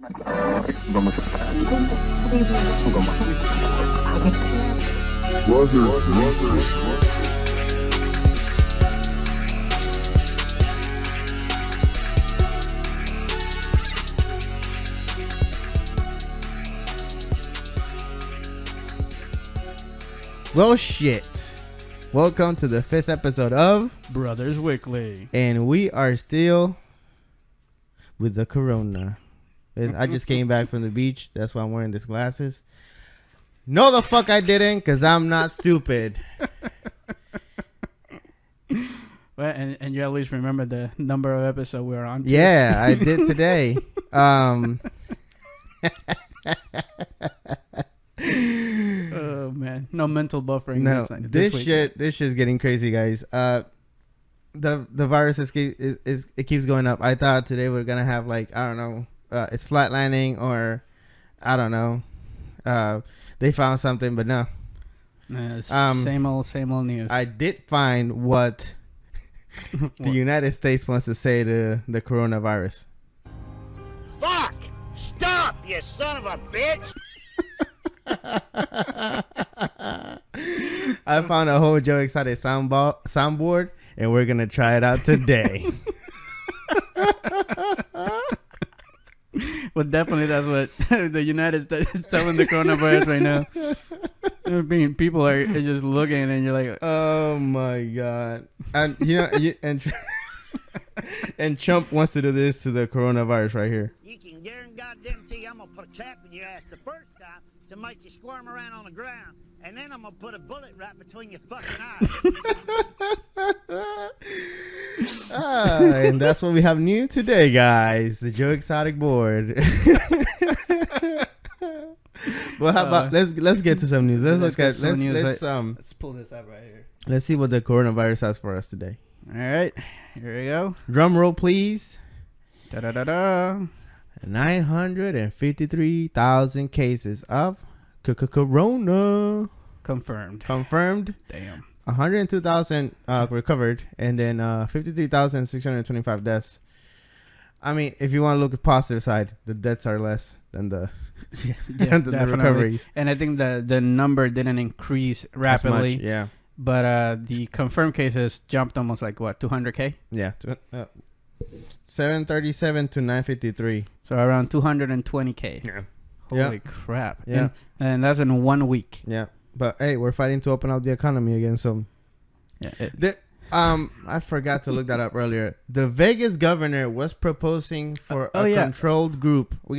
Well, shit. Welcome to the 5th episode of Brothers Weekly. And we are still with the corona. I just came back from the beach. That's why I'm wearing these glasses. No, the fuck I didn't, because I'm not stupid. Well, and you at least remember the number of episodes we were on. Too. Yeah, I did today. Oh man, no mental buffering. No, this shit's getting crazy, guys. The virus it keeps going up. I thought today we're gonna have like, I don't know, it's flatlining, or I don't know, they found something, but no. Same old news. I did find what the United States wants to say to the coronavirus. Fuck! Stop, you son of a bitch! I found a whole Joe Exotic soundboard, and we're gonna try it out today. Well, definitely that's what the United States is telling the coronavirus right now. People are just looking, and you're like, oh my god! And and Trump wants to do this to the coronavirus right here. You can guarantee I'm gonna put a cap in your ass the first time to make you squirm around on the ground, and then I'm gonna put a bullet right between your fucking eyes. And that's what we have new today, guys. The Joe Exotic board. Well, how about let's get to some news. Let's pull this up right here. Let's see what the coronavirus has for us today. All right, here we go. Drum roll, please. Da da da da. 953,000 cases of corona confirmed. Damn. 102,000 recovered, and then 53,625 deaths. I mean, if you want to look at the positive side, the deaths are less than the the recoveries. And I think the number didn't increase rapidly. Much, yeah. But the confirmed cases jumped almost like what, 200K? Yeah. 737 to 953. So around 220K. Yeah. Holy crap. Yeah. And that's in 1 week. Yeah. But hey, we're fighting to open up the economy again. So yeah. I forgot to look that up earlier. The Vegas governor was proposing for a controlled group. We'll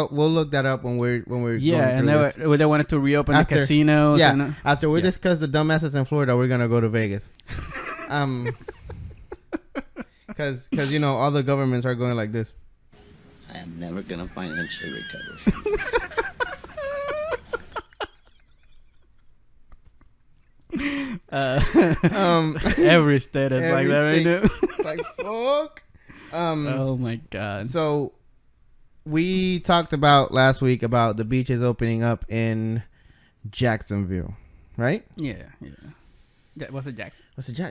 look that up when we're and they wanted to reopen the casinos. Yeah. After we discuss the dumbasses in Florida, we're gonna go to Vegas. Because all the governments are going like this. I am never gonna financially recover. Every state is like that right now. Like fuck. Oh my god. So we talked about last week about the beaches opening up in Jacksonville, right? Yeah. Was it Jackson?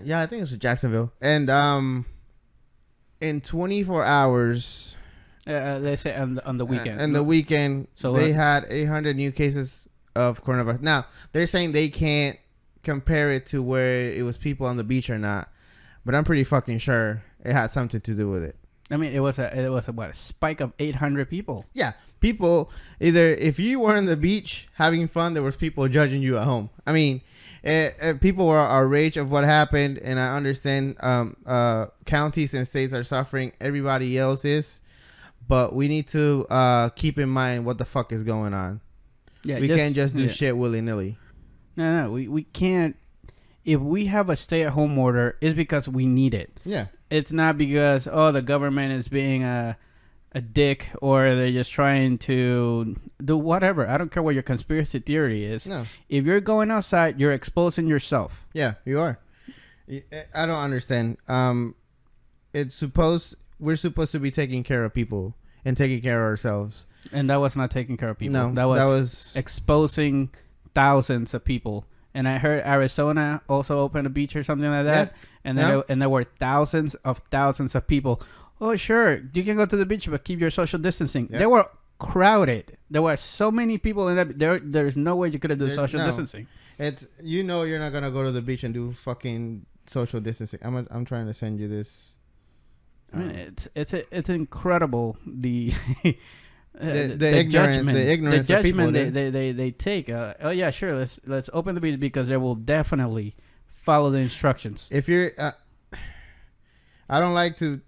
Yeah, I think it was Jacksonville. And in 24 hours, they say on the weekend. And the weekend, so they had 800 new cases of coronavirus. Now they're saying they can't compare it to where it was people on the beach or not, but I'm pretty fucking sure it had something to do with it. I mean, it was a spike of 800 people. Yeah, people, either if you were on the beach having fun, there was people judging you at home. I mean, people were outraged of what happened, and I understand counties and states are suffering. Everybody else is, but we need to keep in mind what the fuck is going on. Yeah, we can't just do shit willy-nilly. No, we can't. If we have a stay-at-home order, it's because we need it. Yeah. It's not because, the government is being a dick, or they're just trying to do whatever. I don't care what your conspiracy theory is. No. If you're going outside, you're exposing yourself. Yeah, you are. I don't understand. We're supposed to be taking care of people and taking care of ourselves. And that was not taking care of people. No, that was exposing thousands of people. And I heard Arizona also opened a beach or something like that. Yeah. And there were thousands of people. Oh, sure, you can go to the beach, but keep your social distancing. Yeah. There were crowded. There were so many people in that. There's no way you could have done social No. distancing. It's you're not gonna go to the beach and do fucking social distancing. I'm trying to send you this. I mean, it's incredible the ignorance, judgment, the ignorance the of people, judgment they take. Oh yeah, sure. Let's open the beach because they will definitely follow the instructions. If you're, I don't like to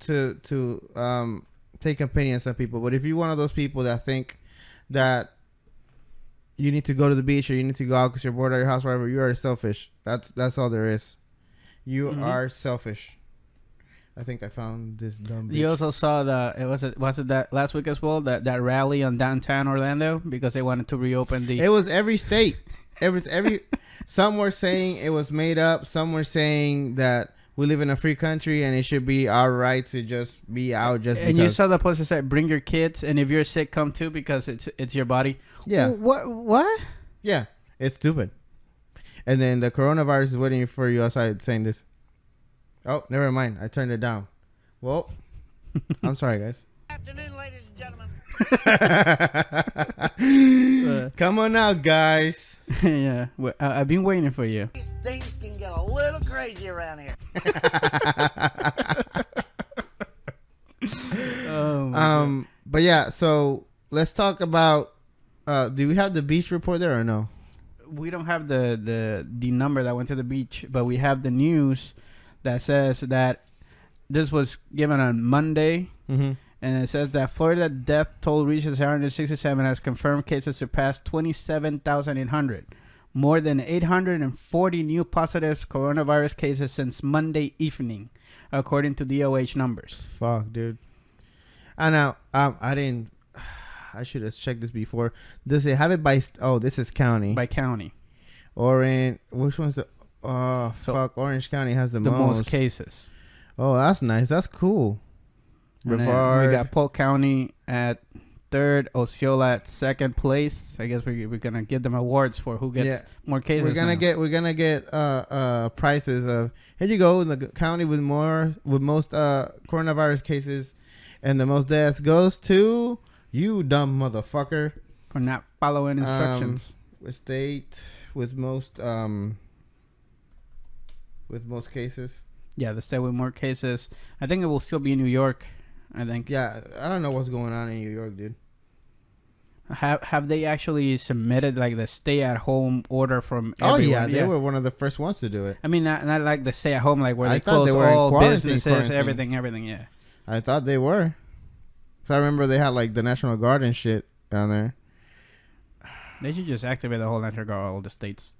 take opinions of people, but if you're one of those people that think that you need to go to the beach or you need to go out because you're bored at your house, whatever, you are selfish. That's all there is. You are selfish. I think I found this dumb bitch. You also saw was it that last week as well, that rally on downtown Orlando because they wanted to reopen the. It was every state. It was every. Some were saying it was made up. Some were saying that we live in a free country and it should be our right to just be out just and because. You saw the post that said, "Bring your kids, and if you're sick, come too because it's your body." Yeah. What? Yeah, it's stupid. And then the coronavirus is waiting for you outside saying this. Oh, never mind. I turned it down. Well, I'm sorry, guys. Good afternoon, ladies and gentlemen. Come on now, guys. Yeah, well, I've been waiting for you. These things can get a little crazy around here. But yeah, so let's talk about. Do we have the beach report there or no? We don't have the number that went to the beach, but we have the news that says that this was given on Monday, and it says that Florida death toll reaches 167 as confirmed cases surpassed 27,800. More than 840 new positive coronavirus cases since Monday evening, according to DOH numbers. Fuck, dude. I know. I didn't. I should have checked this before. Does it have it by? This is county. By county. Orange. Which one's the? Oh, fuck. Orange County has the most cases. Oh, that's nice. That's cool. And we got Polk County at third, Osceola at second place. I guess we're gonna give them awards for who gets more cases. We're gonna get prices of here you go. The county with most coronavirus cases and the most deaths goes to you, dumb motherfucker, for not following instructions. State with most cases. Yeah, the state with more cases. I think it will still be in New York. I think. Yeah, I don't know what's going on in New York, dude. Have they actually submitted like the stay-at-home order from everyone? Oh yeah, they were one of the first ones to do it. I mean, not like the stay-at-home, like where I they thought close they were in all businesses, quarantine. everything. Yeah. I thought they were. So I remember they had like the National Guard and shit down there. They should just activate the whole National Guard, all the states.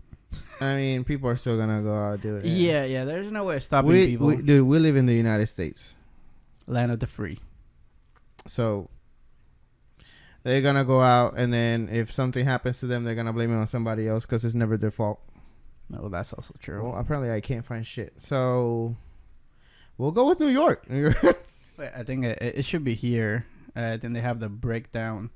I mean, people are still gonna go out and do it. Yeah. There's no way of stopping people. Dude, we live in the United States, land of the free. So they're gonna go out, and then if something happens to them, they're gonna blame it on somebody else because it's never their fault. No, that's also true. Well, apparently I can't find shit, so we'll go with New York. Wait, I think it should be here. I think they have the breakdown.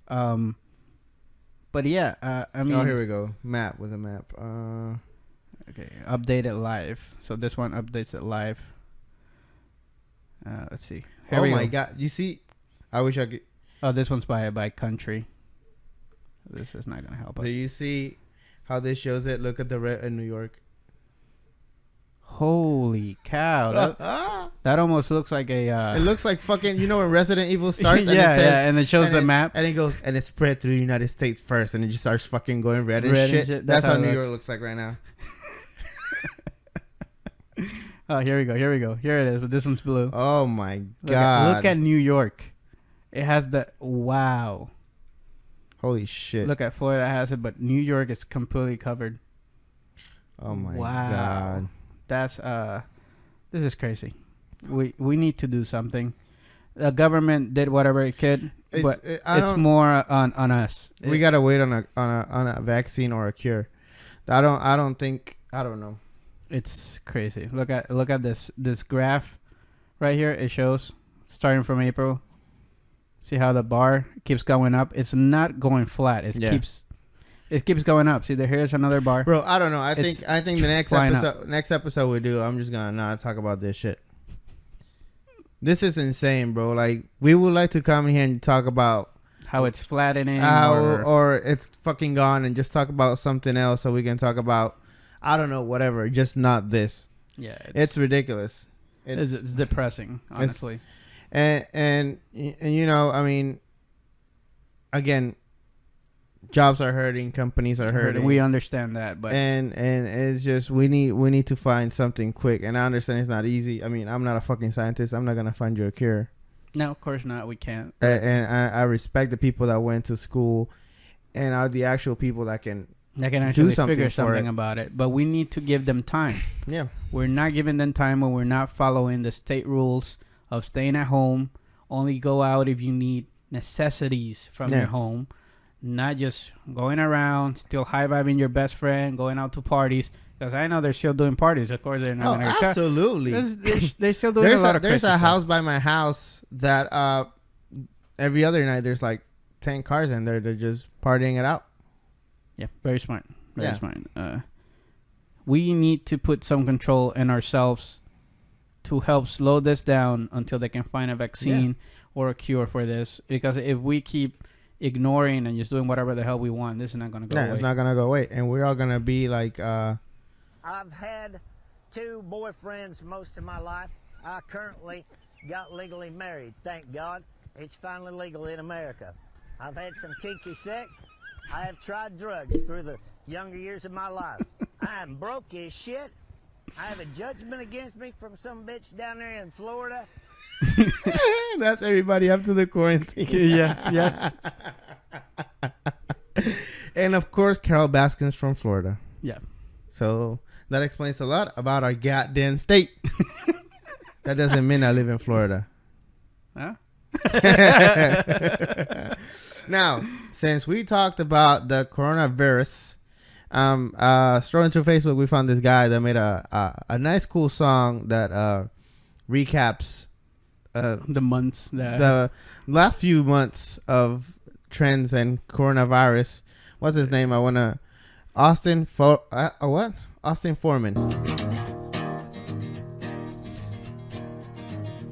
But yeah, I mean. Oh, here we go. Map with a map. Okay, update it live. So this one updates it live. Let's see. Here Oh my god! You see, I wish I could. Oh, this one's by country. This is not gonna help us. Do you see how this shows it? Look at the red in New York. Holy cow! That almost looks like a. It looks like fucking. You know when Resident Evil starts and yeah, it says, and it shows the map, and it goes and it spread through the United States first, and it just starts fucking going red and shit. That's how New York looks like right now. Oh, here we go. Here it is. But this one's blue. Oh my god! Look at New York. It has the wow. Holy shit! Look at Florida has it, but New York is completely covered. Oh my god! That's this is crazy. We need to do something. The government did whatever it could, but it's more on us. We gotta wait on a vaccine or a cure. I don't know. It's crazy. Look at this graph right here. It shows starting from April. See how the bar keeps going up? It's not going flat. It keeps going up. See, here's another bar. Bro, I don't know. I think the next episode we do, I'm just gonna not talk about this shit. This is insane, bro. Like, we would like to come here and talk about how it's flattening, or it's fucking gone, and just talk about something else so we can talk about, I don't know, whatever, just not this. Yeah, it's ridiculous. It's depressing, honestly. And you know, I mean, again, jobs are hurting, companies are hurting. We understand that, but and it's just we need to find something quick. And I understand it's not easy. I mean, I'm not a fucking scientist. I'm not gonna find you a cure. No, of course not. We can't. And I respect the people that went to school and are the actual people that can actually figure something about it. But we need to give them time. Yeah. We're not giving them time when we're not following the state rules of staying at home. Only go out if you need necessities from your home. Not just going around, still high-fiving your best friend, going out to parties. Because I know they're still doing parties. Of course, they're not. Oh, absolutely. They're still doing a lot of There's Christmas a house stuff. by my house that every other night there's like 10 cars in there. They're just partying it out. Yeah, very smart. Very smart. We need to put some control in ourselves to help slow this down until they can find a vaccine or a cure for this. Because if we keep ignoring and just doing whatever the hell we want, this is not going to go away. It's not going to go away. And we're all going to be like... I've had 2 boyfriends most of my life. I currently got legally married. Thank God. It's finally legal in America. I've had some kinky sex. I have tried drugs through the younger years of my life. I am broke as shit. I have a judgment against me from some bitch down there in Florida. That's everybody after the quarantine. yeah. And of course, Carol Baskin's from Florida. Yeah. So that explains a lot about our goddamn state. That doesn't mean I live in Florida. Huh? Now, since we talked about the coronavirus, strolling through Facebook, we found this guy that made a nice, cool song that recaps the months, the last few months of trends and coronavirus. What's his name? I wanna Austin Foreman.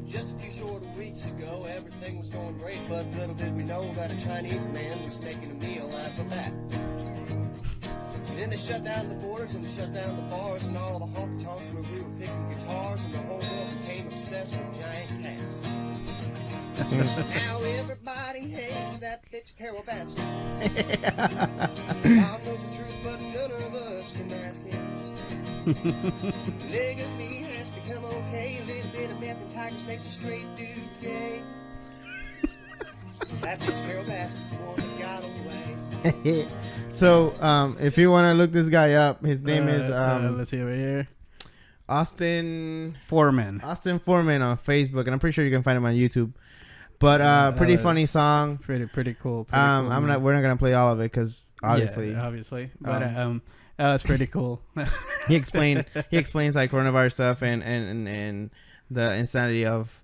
Just a few short weeks ago, everything was going great, but little did we know that a Chinese man was making a meal out of a bat. Then they shut down the borders and they shut down the bars and all the honky-tonks where we were picking guitars, and the whole world became obsessed with giant cats. Now everybody hates that bitch Carol Baskin. God knows the truth, but none of us can mask him. Leg of me has become okay. A little bit of meth and tigers makes a straight dude gay. That bitch Carol Baskin's the one that got away. So, if you want to look this guy up, his name is let's see over here. Austin Foreman on Facebook, and I'm pretty sure you can find him on YouTube. But pretty funny song. Pretty cool. We're not gonna play all of it because obviously. But that's pretty cool. he explains like coronavirus stuff and the insanity of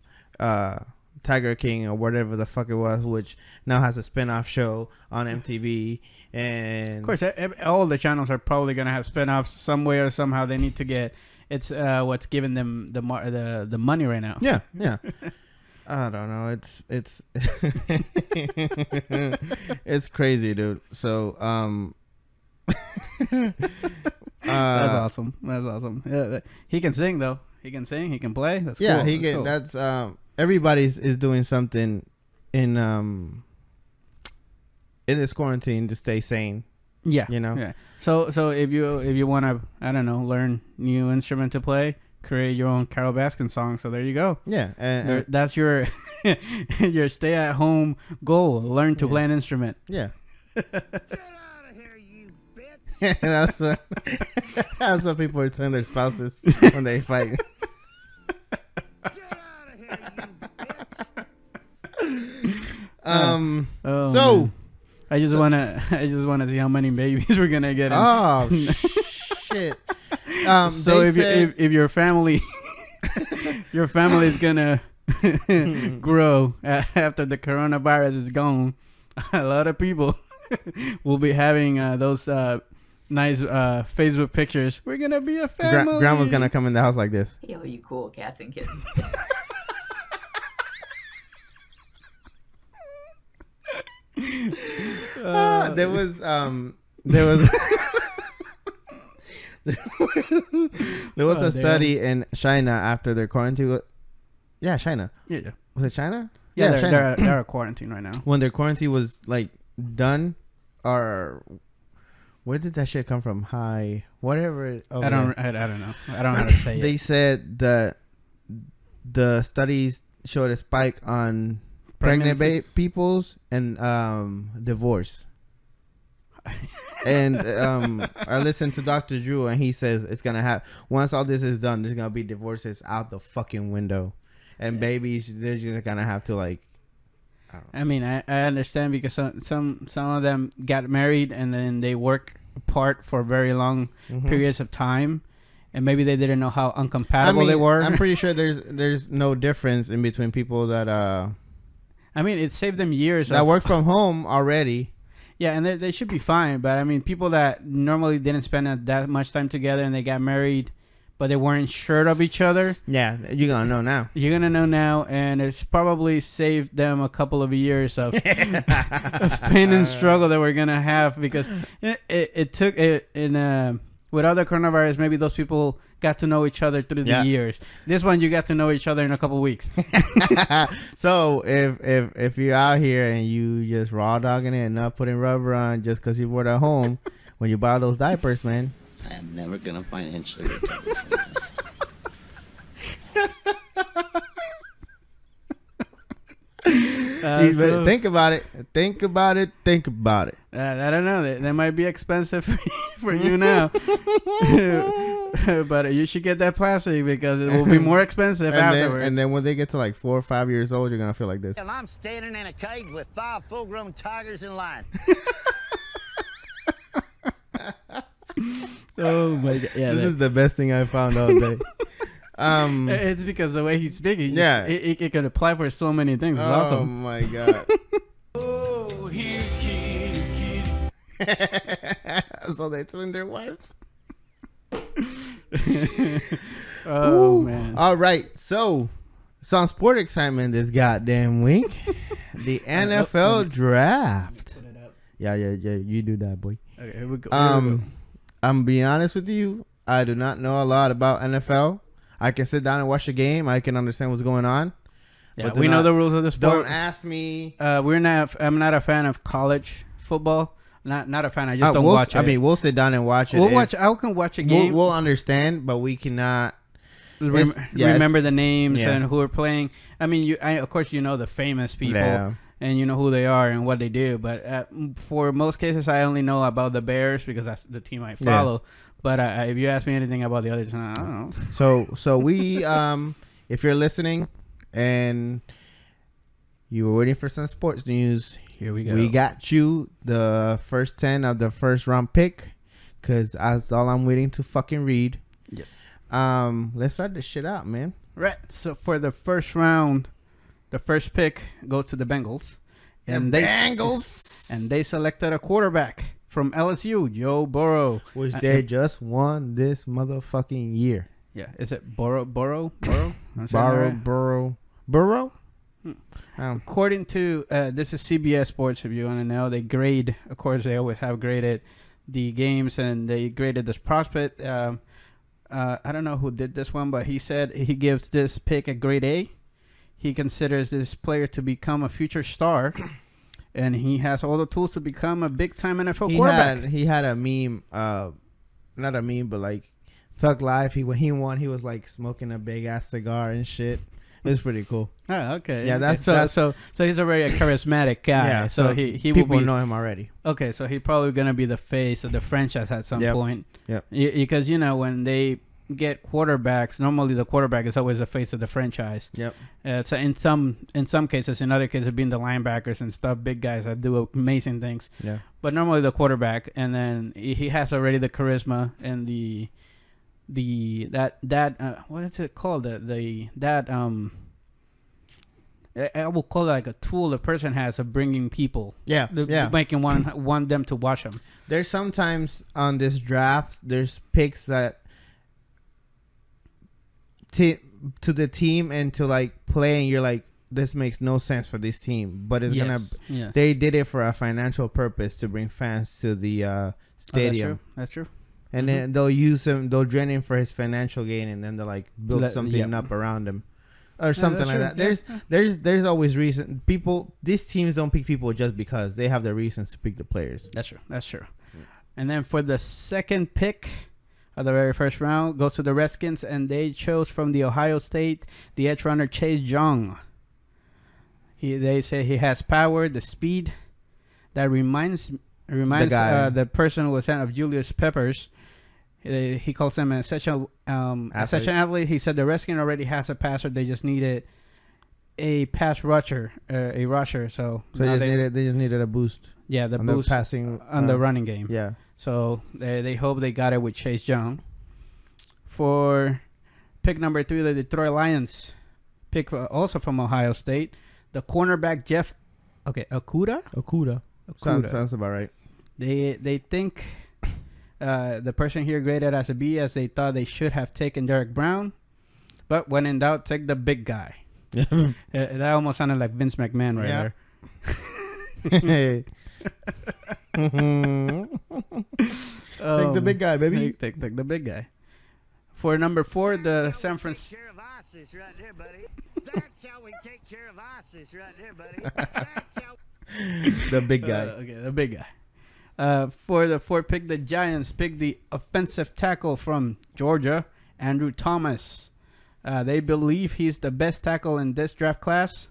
Tiger King or whatever the fuck it was, which now has a spin-off show on MTV. And of course, all the channels are probably gonna have spin-offs some way or somehow. They need to get it's what's giving them the money right now. Yeah. I don't know. It's it's crazy, dude. So that's awesome. Yeah, he can sing though. He can sing. He can play. That's yeah. Cool. He can. Cool. That's everybody's is doing something in this quarantine to stay sane. Yeah, you know. Yeah. So if you want to, I don't know, learn new instrument to play, create your own Carol Baskin song. So there you go. Yeah, and that's your your stay at home goal. Learn to play an instrument. Yeah. Get out of here, you bitch! that's what people are telling their spouses when they fight. Get out of here, you bitch! So. Man. I just wanna see how many babies we're gonna get. Oh shit! So if your family is gonna grow after the coronavirus is gone, a lot of people will be having those nice Facebook pictures. We're gonna be a family. Grandma's gonna come in the house like this. Yo, you cool cats and kittens. There was there was a study in China after their quarantine. Yeah, China. Yeah. Was it China? Yeah, China. they're quarantined right now. When their quarantine was like done, or where did that shit come from? High, whatever. I don't know. I don't know how to say They it. said that the studies showed a spike on pregnant peoples and divorce. And I listened to Dr. Drew, and he says it's gonna have once all this is done, there's gonna be divorces out the fucking window, and babies they're just gonna have to like. I mean, I understand because some of them got married and then they work apart for very long periods of time, and maybe they didn't know how incompatible they were. I'm pretty sure there's no difference in between people that I mean, it saved them years. That work from home already. Yeah, and they should be fine. But I mean, people that normally didn't spend that much time together and they got married, but they weren't sure of each other. Yeah, you're gonna know now. You're gonna know now, and it's probably saved them a couple of years of pain and struggle that we're gonna have because it took it in with other coronavirus. Maybe those people got to know each other through the years. This one, you got to know each other in a couple of weeks. So if you're out here and you just raw dogging it and not putting rubber on just because you work at home, when you buy those diapers, man. I am never gonna financially recover from this. You better think about it. Think about it. Think about it. I don't know. They might be expensive for you now. But you should get that plastic because it will be more expensive afterwards. And then when they get to like 4 or 5 years old, you're going to feel like this. And I'm standing in a cage with 5 full-grown tigers in line. Oh my God. Yeah, this is the best thing I found all day. It's because the way he's speaking. It can apply for so many things. It's awesome. Oh my God. Oh, here, kitty, kitty. So they're telling their wives. Oh, man. All right. So, some sport excitement this goddamn week. The NFL draft. Put it up. Yeah. You do that, boy. Okay, here we go. I'm being honest with you. I do not know a lot about NFL. I can sit down and watch the game. I can understand what's going on. Yeah, we know the rules of the sport. Don't ask me. I'm not a fan of college football. Not a fan. I just don't watch it. I mean, we'll sit down and watch it. I can watch a game. We'll understand, but we cannot remember the names and who are playing. I mean, of course you know the famous people and you know who they are and what they do. But for most cases, I only know about the Bears because that's the team I follow. Yeah. But if you ask me anything about the others, I don't know. So we, if you're listening and you were waiting for some sports news, here we go. We got you the first 10 of the first round pick, because that's all I'm waiting to fucking read. Yes. Let's start this shit out, man. Right. So for the first round, the first pick goes to the Bengals. And they selected a quarterback from LSU, Joe Burrow. Which they just won this motherfucking year. Yeah. Is it Burrow? Burrow? According to, this is CBS Sports, if you want to know, they grade, of course, they always have graded the games, and they graded this prospect. I don't know who did this one, but he said he gives this pick a grade A. He considers this player to become a future star. And he has all the tools to become a big-time NFL quarterback. He had a meme, not a meme, but like Thug Life. When he won, he was like smoking a big-ass cigar and shit. It was pretty cool. Oh, okay. Yeah, that's so he's already a charismatic guy. Yeah, so he people will know him already. Okay, so he's probably gonna be the face of the franchise at some point. Yep. Because when they get quarterbacks, normally the quarterback is always the face of the franchise. Yep. So in some cases, in other cases, being the linebackers and stuff, big guys that do amazing things. Yeah. But normally the quarterback, and then he has already the charisma and what is it called? I will call it like a tool the person has of bringing people. Making want them to watch them. There's sometimes on this draft, there's picks that to the team and to like play, and you're like, this makes no sense for this team, but it's Yeah. they did it for a financial purpose to bring fans to the stadium. That's true. And then they'll use him, they'll drain him for his financial gain, and then they'll like build something Yep. up around him, or something like that's that. true. There's always reason. People, these teams don't pick people just because they have their reasons to pick the players. That's true. That's true. And then for the second pick of the very first round goes to the Redskins, and they chose from the Ohio State the edge runner Chase Young. They say he has power, the speed that reminds the person who was sent of Julius Peppers. He calls him an essential athlete. He said the Redskins already has a passer. They just needed a pass rusher, a rusher. So they just needed a boost. Yeah, the on boost the passing on the running game. Yeah. So they hope they got it with Chase Young. For pick number 3, the Detroit Lions pick also from Ohio State, the cornerback Okuda. Sounds about right. They think the person here graded as a B, as they thought they should have taken Derek Brown, but when in doubt, take the big guy. That almost sounded like Vince McMahon there. Hey. Take the big guy, baby. Take the big guy. For number 4, the San Francisco. Take care of ISIS right there, buddy. That's how we take care of ISIS right there, buddy. That's how. The big guy. The big guy. For the 4th pick, the Giants pick the offensive tackle from Georgia, Andrew Thomas. They believe he's the best tackle in this draft class.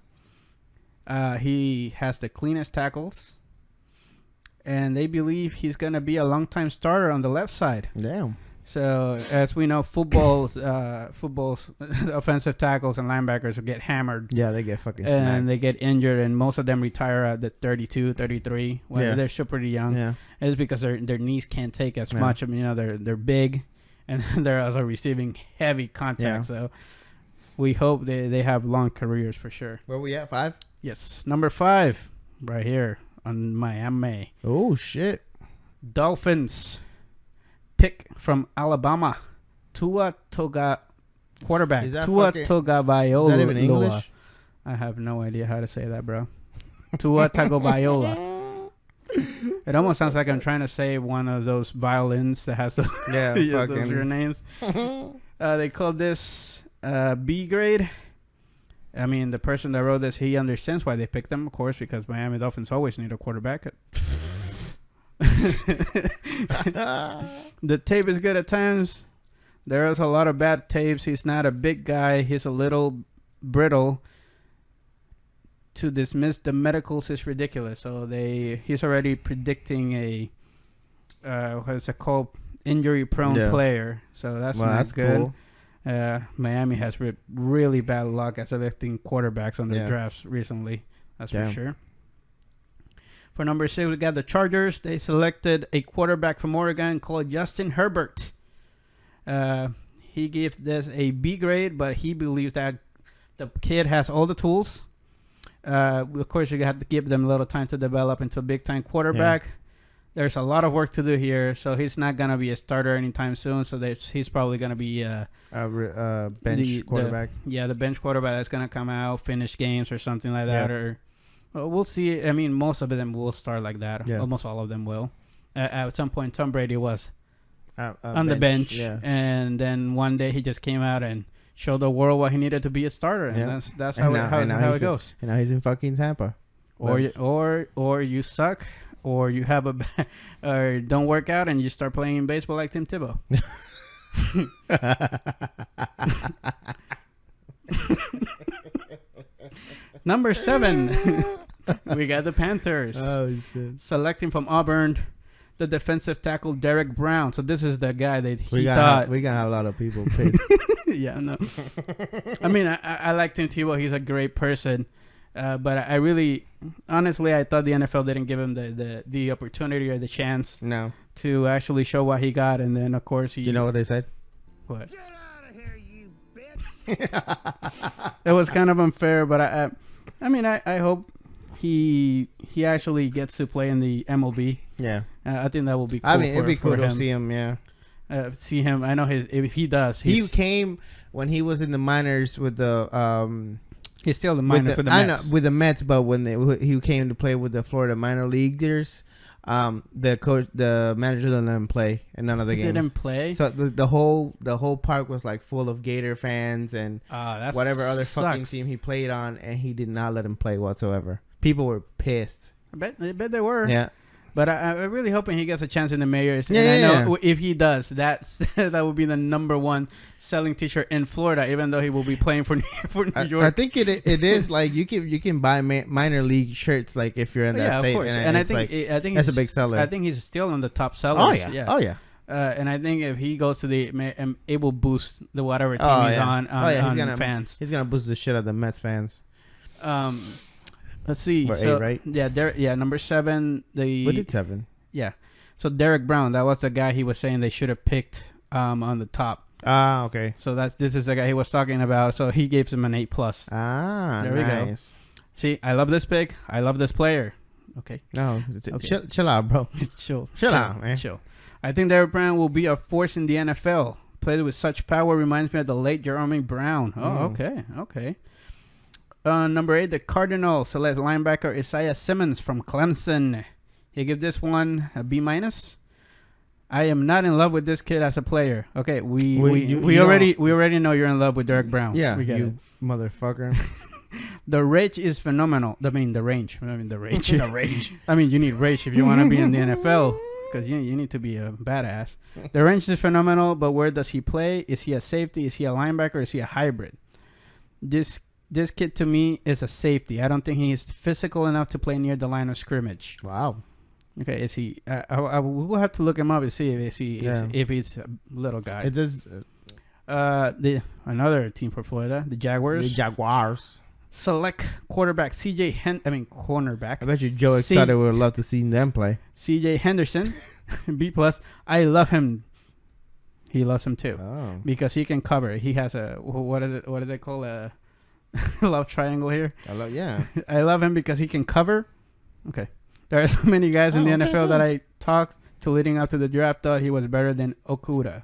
He has the cleanest tackles. And they believe he's going to be a long-time starter on the left side. Damn. So, as we know, football's offensive tackles and linebackers get hammered. Yeah, they get fucking and smacked. they get injured, and most of them retire at the 32, 33 when they're still pretty young. Yeah. It's because their knees can't take as much. I mean, they're big, and they're also receiving heavy contact. So we hope they have long careers for sure. Where we at, 5? Yes, number 5, right here on Miami. Oh shit! Dolphins pick from Alabama, Tua Toga, quarterback. Tua Tagovailoa. Is that even English? I have no idea how to say that, bro. Tua Tagovailoa. It almost sounds like I'm trying to say one of those violins that has those your names. They call this B grade. I mean, the person that wrote this, he understands why they picked them, of course, because Miami Dolphins always need a quarterback. The tape is good at times. There is a lot of bad tapes. He's not a big guy. He's a little brittle. To dismiss the medicals is ridiculous. So he's already predicting a what is it called, injury-prone player. So that's not good. Cool. Miami has really bad luck at selecting quarterbacks on their drafts recently. That's for sure. For number 6, we got the Chargers. They selected a quarterback from Oregon called Justin Herbert. He gave this a B grade, but he believes that the kid has all the tools. Of course, you have to give them a little time to develop into a big-time quarterback. Yeah. There's a lot of work to do here, so he's not going to be a starter anytime soon. So he's probably going to be a bench quarterback. The bench quarterback that's going to come out, finish games or something like that. Or we'll see. I mean, most of them will start like that. Yeah. Almost all of them will. At some point, Tom Brady was on the bench, and then one day he just came out and showed the world what he needed to be a starter, and that's how it goes. And now he's in fucking Tampa. Or you suck. Or you have or don't work out and you start playing baseball like Tim Tebow. Number 7, we got the Panthers. Oh shit! Selecting from Auburn, the defensive tackle Derek Brown. So this is the guy that we're gonna have a lot of people pick. Yeah, no. I mean, I like Tim Tebow. He's a great person. But I really, honestly, I thought the NFL didn't give him the opportunity or the chance to actually show what he got. And then, of course, you know what they said? What? Get out of here, you bitch! It was kind of unfair, but I mean, I hope he actually gets to play in the MLB. Yeah. I think that will be cool. I mean, it'd be cool to see him, see him. I know if he does. He came when he was in the minors with the He's still the minors with the I Mets. know with the Mets, but when he came to play with the Florida minor leaguers, the manager didn't let him play in none of the games. Didn't play. So the whole park was like full of Gator fans and That whatever other fucking sucks. team he played on, and he did not let him play whatsoever. People were pissed. I bet they were. Yeah. But I'm really hoping he gets a chance in the Mayors. Yeah, and I know yeah. if he does, that would be the #1 selling T-shirt in Florida, even though he will be playing for New York. I think it is like you can buy minor league shirts like if you're in that state. Of course. And I it's think that's a he's- big seller. I think he's still on the top sellers. Oh yeah. Oh yeah. And I think if he goes to the, it will boost the whatever team Oh, he's yeah. on He's gonna fans. He's gonna boost the shit out of the Mets fans. Let's see. We're So, 8, right? Yeah, number 7. What did 7? Yeah. So Derek Brown, that was the guy he was saying they should have picked on the top. Ah, okay. So this is the guy he was talking about. So he gave him an 8+. Ah, There we go. nice. See, I love this pick. I love this player. Okay. No, Okay. chill out, bro. Chill out, man. Chill. I think Derek Brown will be a force in the NFL. Played with such power, reminds me of the late Jerome Brown. Oh, okay. Number 8, the Cardinals select linebacker Isaiah Simmons from Clemson. You give this one a B-. I am not in love with this kid as a player. Okay, we already know you're in love with Derek Brown. Yeah, we get it. you motherfucker. The range is phenomenal. The range. The range. I mean, you need range if you want to be in the NFL because you need to be a badass. The range is phenomenal, but where does he play? Is he a safety? Is he a linebacker? Is he a hybrid? This kid to me is a safety. I don't think he is physical enough to play near the line of scrimmage. Wow. Okay, is he? I will have to look him up and see if he's a little guy. It is. Another team for Florida, the Jaguars. The Jaguars. Select quarterback cornerback. I bet you Joe excited would love to see them play. CJ Henderson, B+. I love him. He loves him too because he can cover. He has a what is it called, a love triangle here. I love him because he can cover. Okay, there are so many guys in the NFL that I talked to leading up to the draft thought he was better than Okuda. Okay.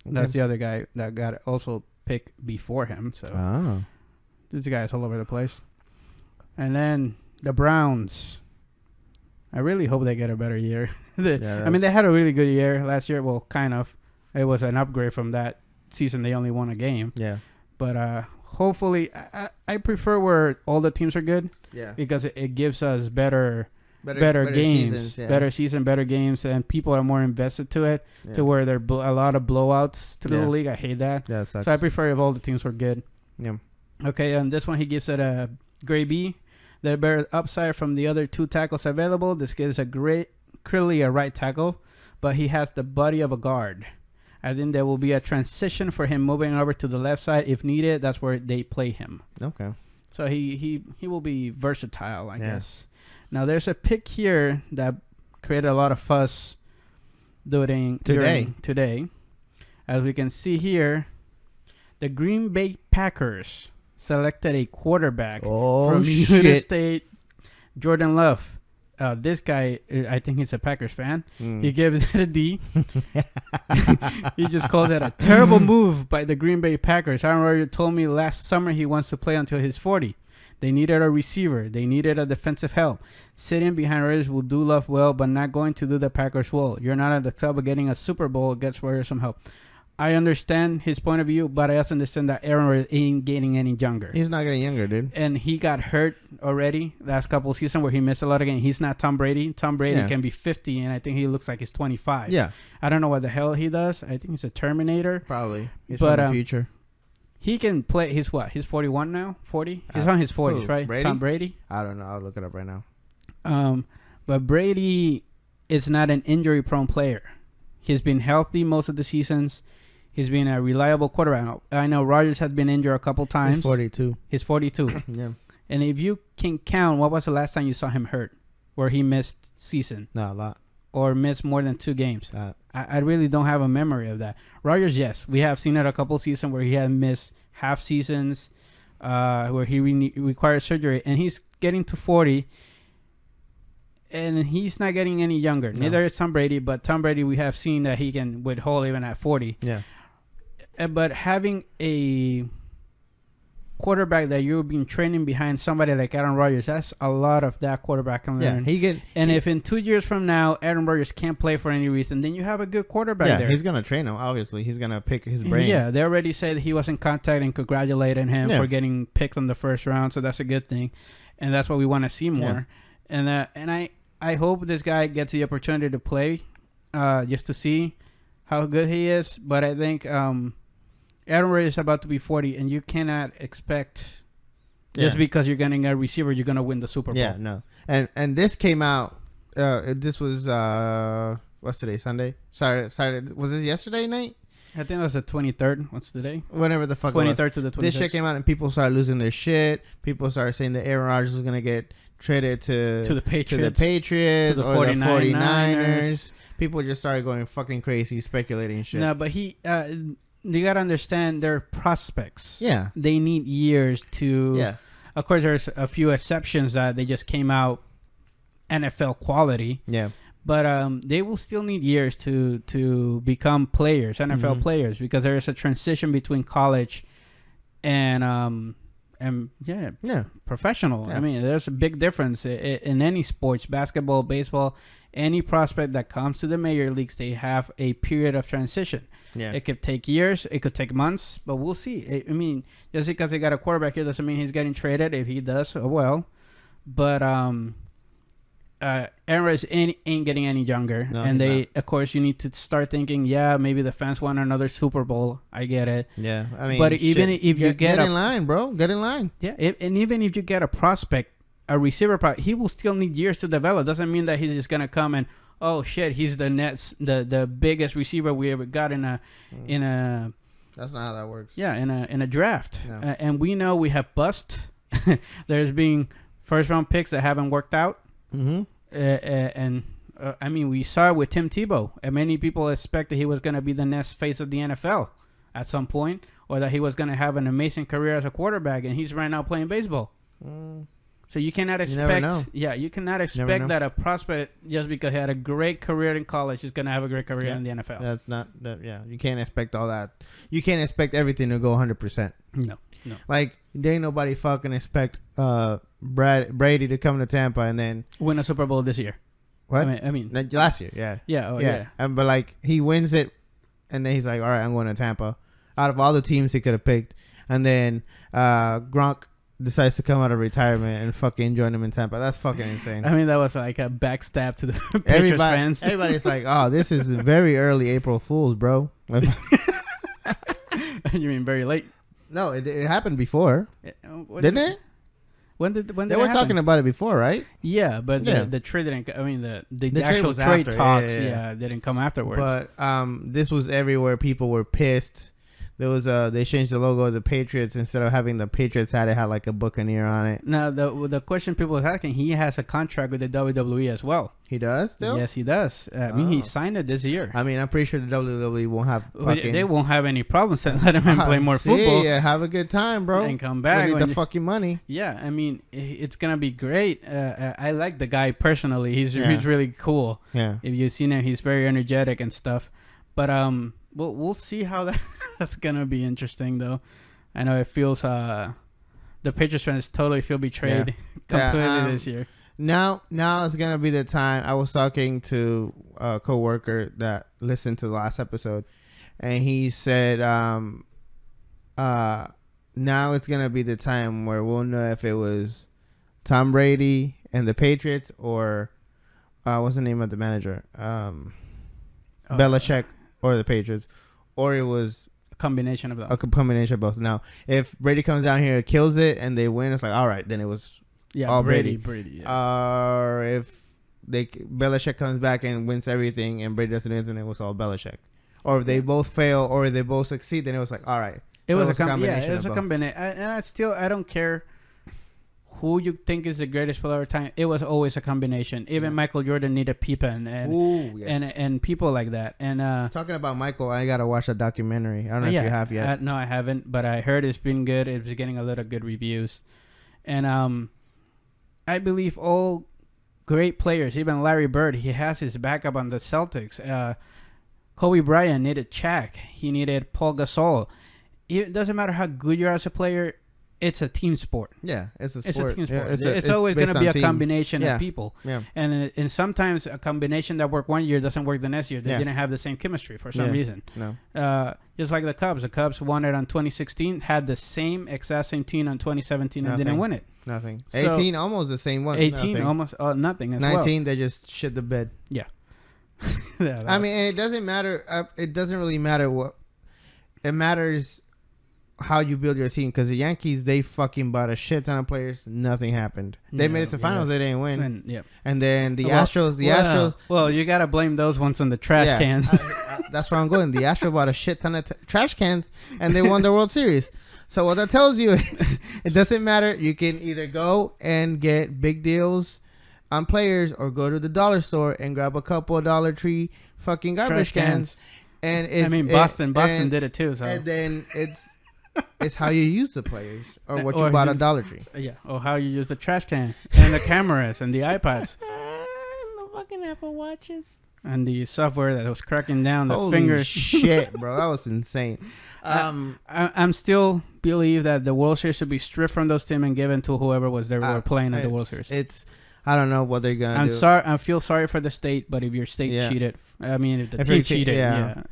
That's the other guy that got also picked before him. So this guy's all over the place. And then the Browns. I really hope they get a better year. They had a really good year last year. Well, kind of. It was an upgrade from that season. They only won a game. Yeah. But hopefully, I prefer where all the teams are good. Yeah. Because it gives us better games, seasons, better games, and people are more invested to it. Yeah. To where there are a lot of blowouts to the league. I hate that. Yeah, so I prefer if all the teams were good. Yeah. Okay, and this one he gives it a grade B. The better upside from the other 2 tackles available. This kid is clearly a right tackle, but he has the body of a guard. I think there will be a transition for him moving over to the left side if needed. That's where they play him. Okay. So he will be versatile, I guess. Now there's a pick here that created a lot of fuss during today. As we can see here, the Green Bay Packers selected a quarterback from United States, Jordan Love. This guy, I think he's a Packers fan. He gave it a D. He just called it a terrible move by the Green Bay Packers. Aaron Rodgers told me last summer he wants to play until he's 40. They needed a receiver. They needed a defensive help. Sitting behind Rodgers will do Love well, but not going to do the Packers well. You're not at the club of getting a Super Bowl. Gets Rodgers some help. I understand his point of view, but I also understand that Aaron Rodgers ain't getting any younger. He's not getting younger, dude. And he got hurt already last couple of seasons where he missed a lot of games. He's not Tom Brady. Tom Brady can be 50, and I think he looks like he's 25. Yeah. I don't know what the hell he does. I think he's a Terminator. Probably. He's from the future. He can play. He's what? He's 41 now? 40? He's on his 40s, right? Brady? Tom Brady? I don't know. I'll look it up right now. But Brady is not an injury-prone player. He's been healthy most of the seasons. He's been a reliable quarterback. I know Rodgers has been injured a couple times. He's 42. Yeah. And if you can count, what was the last time you saw him hurt where he missed season? No, a lot. Or missed more than 2 games? I really don't have a memory of that. Rodgers, yes. We have seen it a couple seasons where he had missed half seasons, where he required surgery. And he's getting to 40. And he's not getting any younger. No. Neither is Tom Brady. But Tom Brady, we have seen that he can withhold even at 40. Yeah. But having a quarterback that you've been training behind somebody like Aaron Rodgers, that's a lot of that quarterback can learn. If in 2 years from now Aaron Rodgers can't play for any reason, then you have a good quarterback there. He's gonna train him. Obviously, he's gonna pick his brain. Yeah, they already said he was in contact and congratulating him for getting picked in the first round, so that's a good thing, and that's what we want to see more. And I hope this guy gets the opportunity to play, just to see how good he is. But I think Aaron Rodgers is about to be 40, and you cannot expect just because you're getting a receiver, you're going to win the Super Bowl. Yeah, no. And this came out, this was, what's today, Sunday? Saturday. Was this yesterday night? I think it was the 23rd. What's the day? Whenever the fuck 23rd to the 26th. This shit came out, and people started losing their shit. People started saying that Aaron Rodgers was going to get traded to the Patriots, to the or 49ers. People just started going fucking crazy, speculating shit. No, but you gotta understand their prospects. Yeah, they need years to. Yeah, of course, there's a few exceptions that they just came out NFL quality. Yeah, but they will still need years to become players, NFL players, because there is a transition between college and professional. Yeah. I mean, there's a big difference in any sports, basketball, baseball. Any prospect that comes to the major leagues, they have a period of transition. Yeah. It could take years. It could take months, but we'll see. I mean, just because they got a quarterback here doesn't mean he's getting traded. If he does, oh well. But Aaron Rodgers ain't getting any younger. No, and of course, you need to start thinking, maybe the fans want another Super Bowl. I get it. Yeah, I mean, but even if you get in line, bro, get in line. Yeah, and even if you get a prospect, a receiver, he will still need years to develop. Doesn't mean that he's just gonna come and he's the biggest receiver we ever got in a. That's not how that works. Yeah, in a draft, no. And we know we have bust. There's been first round picks that haven't worked out. And I mean, we saw it with Tim Tebow, and many people expected he was gonna be the next face of the NFL at some point, or that he was gonna have an amazing career as a quarterback, and he's right now playing baseball. So you cannot expect, you cannot expect that a prospect, just because he had a great career in college, is gonna have a great career in the NFL. That's not that. Yeah, you can't expect all that. You can't expect everything to go 100%. No. Like, there ain't nobody fucking expect Brady to come to Tampa and then win a Super Bowl this year. What? I mean last year, yeah. Yeah. But like, he wins it, and then he's like, all right, I'm going to Tampa. Out of all the teams he could have picked, and then Gronk decides to come out of retirement and fucking join him in Tampa. That's fucking insane. I mean, that was like a backstab to the Patriots fans. Everybody's like, oh, this is very early April Fool's, bro. You mean very late? No, it happened before. Didn't it? When did they were talking about it before, right? Yeah, but the trade didn't. I mean, the actual trade talks, didn't come afterwards. But this was everywhere. People were pissed. There was they changed the logo of the Patriots. Instead of having the Patriots hat, it had like a Buccaneer on it. Now the question people are asking, he has a contract with the WWE as well. He does still? Yes, he does. I mean, he signed it this year. I mean, I'm pretty sure the WWE won't have fucking... They won't have any problems to let him play more football. Yeah, have a good time, bro. And come back. Need the fucking money. Yeah, I mean, it's going to be great. I like the guy personally. He's really cool. Yeah. If you've seen him, he's very energetic and stuff. But we'll see how that's going to be interesting, though. I know it feels... the Patriots fans totally feel betrayed completely this year. Now is gonna be the time. I was talking to a coworker that listened to the last episode, and he said, now it's gonna be the time where we'll know if it was Tom Brady and the Patriots, or what's the name of the manager, Belichick, or the Patriots, or it was a combination of both. A combination of both. Now, if Brady comes down here, kills it, and they win, it's like, all right, then it was. Yeah, Brady. Or if Belichick comes back and wins everything and Brady doesn't win, it was all Belichick. Or if they both fail or they both succeed, then it was like, all right. It was a combination. Yeah, it was a combination. And I don't care who you think is the greatest player of time. It was always a combination. Even Michael Jordan needed Pippen and people like that. And talking about Michael, I gotta watch a documentary. I don't know if you have yet. No, I haven't, but I heard it's been good. It was getting a lot of good reviews, and I believe all great players, even Larry Bird, he has his backup on the Celtics. Kobe Bryant needed Shaq. He needed Paul Gasol. It doesn't matter how good you are as a player. it's a team sport. Yeah, it's a sport. It's a team sport. Yeah, it's always going to be a combination Yeah. of people. Yeah. And sometimes a combination that worked one year doesn't work the next year. They Yeah. didn't have the same chemistry for some Yeah. reason. No. Just like the Cubs. The Cubs won it on 2016, had the exact same team on 2017 and didn't win it. Nothing. So- 18, almost the same one. 18, Nothing. almost nothing as 19, they just shit the bed. well. Yeah, I mean, and it doesn't matter. It doesn't really matter what. It matters how you build your team. Because the Yankees, they fucking bought a shit ton of players. Nothing happened. They made it to finals. They didn't win. And then the Astros. Well, you gotta blame those ones on the trash cans. That's where I'm going. The Astros bought a shit ton of trash cans, and they won the World Series. So what that tells you is, it doesn't matter. You can either go and get big deals on players, or go to the dollar store and grab a couple of Dollar Tree fucking garbage cans. And Boston did it too. So and then it's how you use the players, or what you bought at Dollar Tree. Yeah, or how you use the trash can and the cameras and the iPads and the fucking Apple Watches and the software that was cracking down the Holy fingers. Shit, bro, that was insane. I'm still believe that the World Series should be stripped from those teams and given to whoever was there were playing at the World Series. I don't know what they're gonna do. I feel sorry for the state, but if your state cheated, I mean, if the team cheated,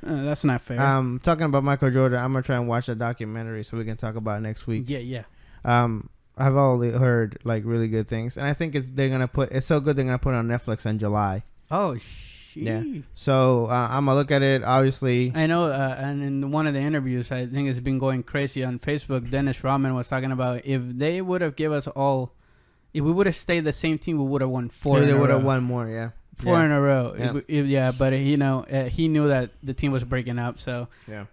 that's not fair. Talking about Michael Jordan, I'm gonna try and watch the documentary so we can talk about it next week. Yeah. I've already heard like really good things, and I think it's so good they're gonna put it on Netflix in July. Oh shit. Yeah. So I'm gonna look at it. Obviously, I know. And in one of the interviews, I think it's been going crazy on Facebook. Dennis Rodman was talking about if they would have give us all. If we would have stayed the same team, we would have won 4 in a row. They would have won more, yeah. 4 in a row. Yeah. But, he knew that the team was breaking up, so. Yeah.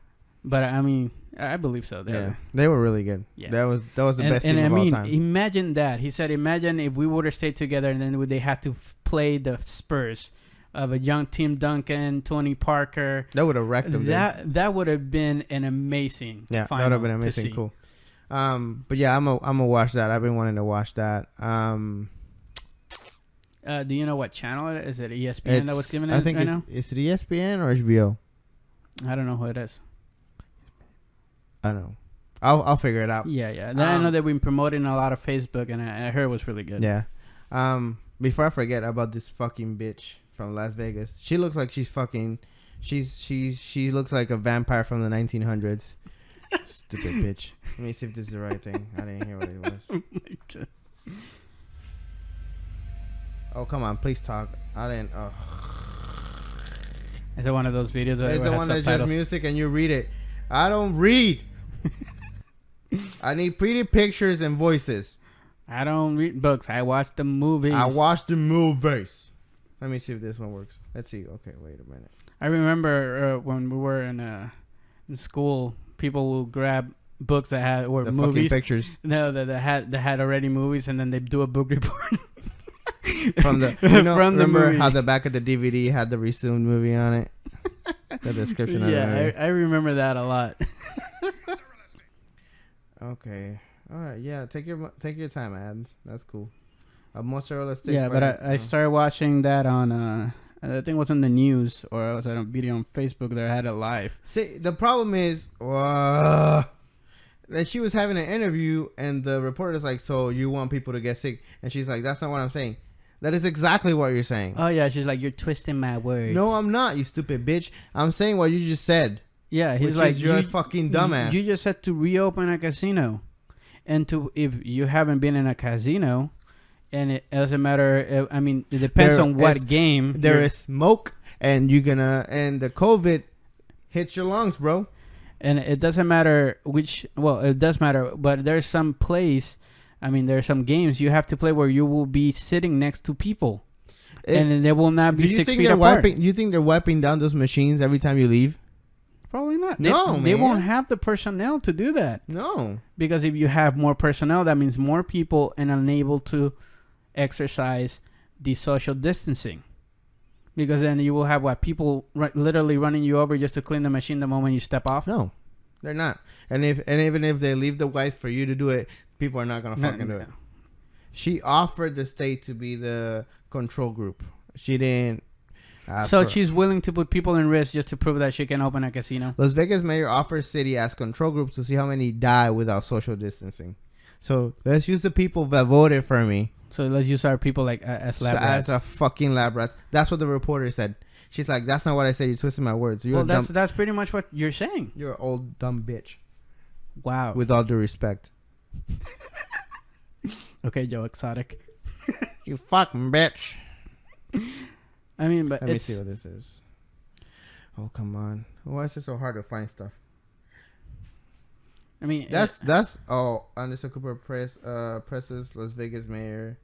But, I mean, I believe so. They were really good. Yeah. That was the best team of all time. Imagine that. He said, imagine if we would have stayed together and then they had to play the Spurs of a young Tim Duncan, Tony Parker. That would have wrecked them. That would have been an amazing final. That would have been amazing. Cool. But yeah, I'm gonna watch that. I've been wanting to watch that. Do you know what channel it is? Is it ESPN that was giving it? I think it's it ESPN or HBO. I don't know who it is. I don't know. I'll figure it out. Yeah. I know they've been promoting a lot of Facebook, and I heard it was really good. Yeah. Before I forget about this fucking bitch from Las Vegas, she looks like she's fucking. She looks like a vampire from the 1900s. Stupid bitch. Let me see if this is the right thing. I didn't hear what it was. Oh my God. Oh, come on. Please talk. I didn't. Oh. Is it one of those videos? It's the one that's just music and you read it. I don't read. I need pretty pictures and voices. I don't read books. I watch the movies. I watch the movies. Let me see if this one works. Let's see. Okay, wait a minute. I remember when we were in school, people will grab books that had the movies. Fucking pictures. No, that had already movies, and then they do a book report from the remember how the back of the DVD had the resumed movie on it. The description. Yeah, I remember that a lot. Okay. All right. Yeah. Take your time, Adams. That's cool. A mozzarella stick. Yeah, but I started watching that on. I think it was in the news, or I was at a video on Facebook that had it live. See, the problem is that she was having an interview, and the reporter's like, "So you want people to get sick?" And she's like, "That's not what I'm saying." That is exactly what you're saying. Oh yeah, she's like, "You're twisting my words." No, I'm not, you stupid bitch. I'm saying what you just said. Yeah, he's like, "You're a fucking dumbass." You just had to reopen a casino, and if you haven't been in a casino. And it doesn't matter. I mean, it depends on what game. There is smoke, and and the COVID hits your lungs, bro. And it doesn't matter which. Well, it does matter, but there's some place. I mean, there are some games you have to play where you will be sitting next to people, and they will not be 6 feet apart. Do you think they're wiping down those machines every time you leave? Probably not. They won't have the personnel to do that. No, because if you have more personnel, that means more people and unable to exercise the social distancing, because then you will have people literally running you over just to clean the machine the moment you step off. No, they're not. And even if they leave the wipes for you to do it, people are not gonna fucking do it. She offered the state to be the control group. She didn't. So she's willing to put people in risk just to prove that she can open a casino. Las Vegas mayor offers city as control group to see how many die without social distancing. So let's use the people that voted for me So let's use our people like as lab as rats. a fucking lab rat. That's what the reporter said. She's like, that's not what I said. You twisted my words. You're Well, a dumb, that's pretty much what you're saying. you're an old dumb bitch. Wow. With all due respect. Okay, Joe Exotic. You fucking bitch. I mean, but Let me it's see what this is. Oh, come on. Why is it so hard to find stuff? I mean, That's Anderson Cooper presses Las Vegas mayor.